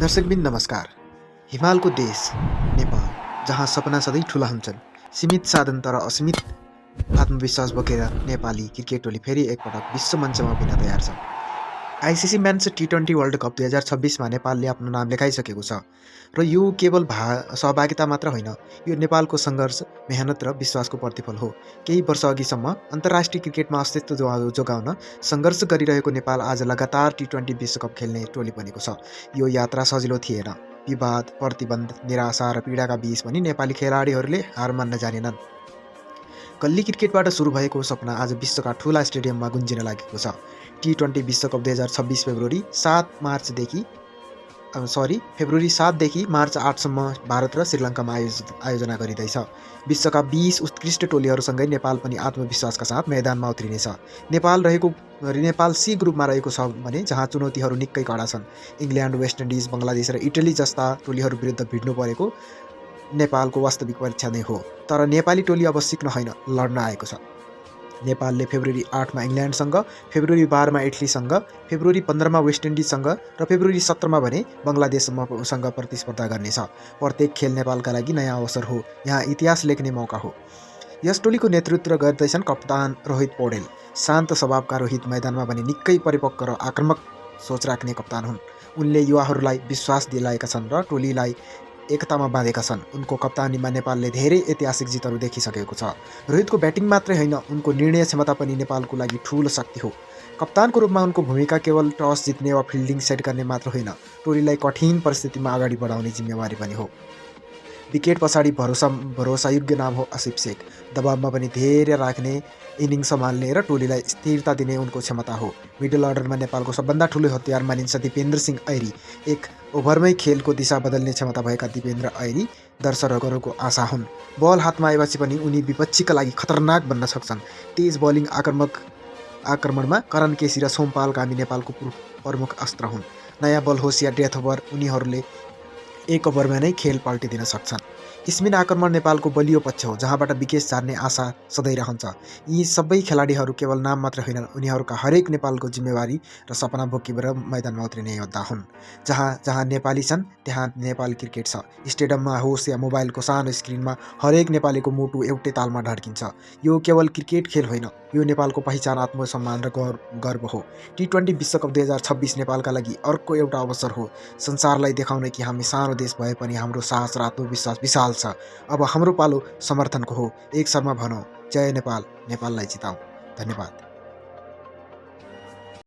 दर्शकबिन नमस्कार। हिमालको देश नेपाल, जहाँ सपना सधैँ ठुला हुन्छन्, सीमित साधन तर असीमित आत्मविश्वास बोकेर नेपाली क्रिकेट टोली फेरि एकपटक विश्व मञ्चमा उभिन तयार छ। आइसिसी मेन्स टी20 वर्ल्ड कप 2026मा नेपालले आफ्नो नाम लेखाइसकेको छ र यो केवल सहभागिता मात्र होइन, यो नेपालको सङ्घर्ष, मेहनत र विश्वासको प्रतिफल हो। केही वर्ष अघिसम्म अन्तर्राष्ट्रिय क्रिकेटमा अस्तित्व जोगाउन सङ्घर्ष गरिरहेको नेपाल आज लगातार टी20 विश्वकप खेल्ने टोली बनेको छ। यो यात्रा सजिलो थिएन। विवाद, प्रतिबन्ध, निराशा र पीडाका बीच पनि नेपाली खेलाडीहरूले हार मान्न जानेनन्। गल्ली क्रिकेटबाट सुरु भएको सपना आज विश्वका ठुला स्टेडियममा गुन्जिन लागेको छ। टी20 विश्वकप 2026 फेब्रुअरी 7देखि मार्च 8सम्म भारत र श्रीलङ्कामा आयोजना गरिँदैछ। विश्वका 20 उत्कृष्ट टोलीहरूसँगै नेपाल पनि आत्मविश्वासका साथ मैदानमा उत्रिनेछ। नेपाल सी ग्रुपमा रहेको छ भने जहाँ चुनौतीहरू निकै कडा छन्। इङ्ल्यान्ड, वेस्ट इन्डिज, बङ्गलादेश र इटली जस्ता टोलीहरू विरुद्ध भिड्नु परेको नेपालको वास्तविक परीक्षा नै हो। तर नेपाली टोली अब सिक्न होइन, लड्न आएको छ। नेपालले फेब्रुअरी 8मा इङ्ल्यान्डसँग, फेब्रुअरी 12मा इटलीसँग, फेब्रुअरी 15मा वेस्ट इन्डिजसँग र फेब्रुअरी 17मा भने बङ्गलादेशसँग प्रतिस्पर्धा गर्नेछ। प्रत्येक खेल नेपालका लागि नयाँ अवसर हो, यहाँ इतिहास लेख्ने मौका हो। यस टोलीको नेतृत्व गर्दैछन् कप्तान रोहित पौडेल। शान्त स्वभावका रोहित मैदानमा भने निकै परिपक्व र आक्रामक सोच राख्ने कप्तान हुन्। उनले युवाहरूलाई विश्वास दिलाएका छन् र टोलीलाई एकतामा बाँधेका छन्। उनको कप्तानीमा नेपालले धेरै ऐतिहासिक जितहरू देखिसकेको छ। रोहितको ब्याटिङ मात्रै होइन, उनको निर्णय क्षमता पनि नेपालको लागि ठुलो शक्ति हो। कप्तानको रूपमा उनको भूमिका केवल टस जित्ने वा फिल्डिङ सेट गर्ने मात्र होइन, टोलीलाई कठिन परिस्थितिमा अगाडि बढाउने जिम्मेवारी पनि हो। विकेट पछाडि भरोसायोग्य नाम हो आसिफ शेख। दबावमा पनि धेरै राख्ने, इनिङ सम्हाल्ने र टोलीलाई स्थिरता दिने उनको क्षमता हो। मिडल अर्डरमा नेपालको सबभन्दा ठुलो हतियार मानिन्छ दिपेन्द्र सिंह ऐरी। एक ओभरमै खेलको दिशा बदल्ने क्षमता भएका दिपेन्द्र ऐरी दर्शकहरूको आशा हुन्। बल हातमा आएपछि पनि उनी विपक्षीका लागि खतरनाक बन्न सक्छन्। तेज बलिङ आक्रमणमा करण केसी र सोमपाल कामी नेपालको प्रमुख अस्त्र हुन्। नयाँ बल होस् या डेथ ओभर, उनीहरूले एक ओभरमा नै खेल पल्टिदिन सक्छन्। स्पिन आक्रमण नेपालको बलियो पक्ष हो, जहाँबाट विकेट सार्ने आशा सधैँ रहन्छ। यी सबै खेलाडीहरू केवल नाम मात्र होइनन्, उनीहरूका हरेक नेपालको जिम्मेवारी र सपना बोकेर मैदानमा उत्रिने योद्धा हुन्। जहाँ नेपाली छन् त्यहाँ नेपाली क्रिकेट छ। स्टेडियममा होस् या मोबाइलको सानो स्क्रिनमा, हरेक नेपालीको मुटु एउटै तालमा ढड्किन्छ। यो केवल क्रिकेट खेल होइन, यो नेपालको पहिचान, आत्मसम्मान र गर्व हो। टी20 विश्वकप 2026 नेपालका लागि अर्को एउटा अवसर हो, संसारलाई देखाउने कि हामी सानो देश भए पनि हाम्रो साहस र आत्मविश्वास विशाल छ। अब हाम्रो पालो समर्थनको हो। एक शर्मा भनौँ, जय नेपाल, नेपाललाई जिताऊ। धन्यवाद।